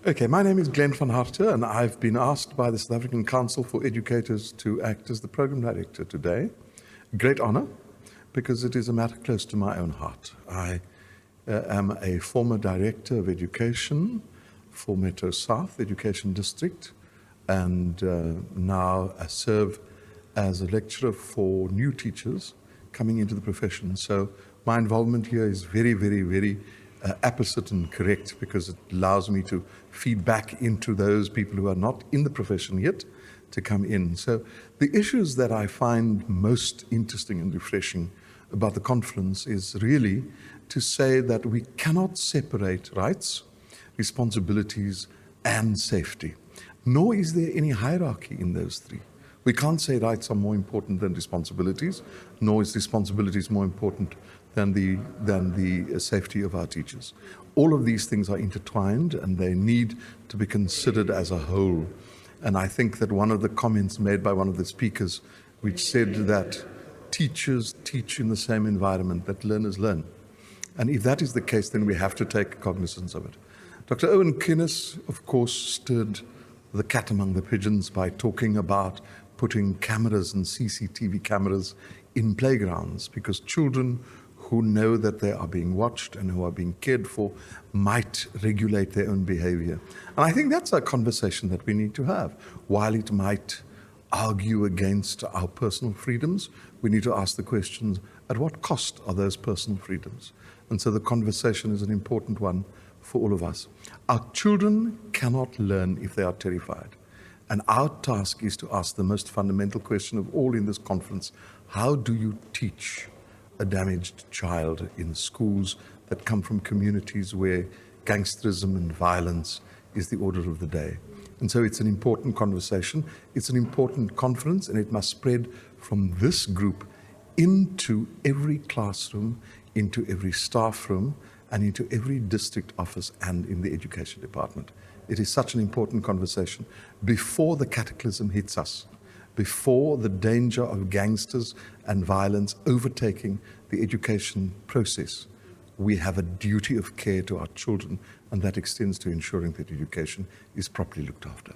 Okay, my name is Glen van Harte, and I've been asked by the South African Council for Educators to act as the program director today. Great honor, because it is a matter close to my own heart. I am a former director of education for Metro South Education District, and now I serve as a lecturer for new teachers coming into the profession. So my involvement here is very apposite and correct, because it allows me to feed back into those people who are not in the profession yet to come in. So the issues that I find most interesting and refreshing about the conference is really to say that we cannot separate rights, responsibilities, and safety, nor is there any hierarchy in those three. We can't say rights are more important than responsibilities, nor is responsibilities more important than the safety of our teachers. All of these things are intertwined, and they need to be considered as a whole. And I think that one of the comments made by one of the speakers, which said that teachers teach in the same environment that learners learn. And if that is the case, then we have to take cognizance of it. Dr. Owen Kinnis, of course, stirred the cat among the pigeons by talking about putting cameras and CCTV cameras in playgrounds, because children who know that they are being watched and who are being cared for might regulate their own behavior. And I think that's a conversation that we need to have. While it might argue against our personal freedoms, we need to ask the questions, at what cost are those personal freedoms? And so the conversation is an important one for all of us. Our children cannot learn if they are terrified. And our task is to ask the most fundamental question of all in this conference: how do you teach a damaged child in schools that come from communities where gangsterism and violence is the order of the day? And so it's an important conversation, it's an important conference, and it must spread from this group into every classroom, into every staff room, and into every district office and in the education department. It is such an important conversation before the cataclysm hits us, before the danger of gangsters and violence overtaking the education process. We have a duty of care to our children, and that extends to ensuring that education is properly looked after.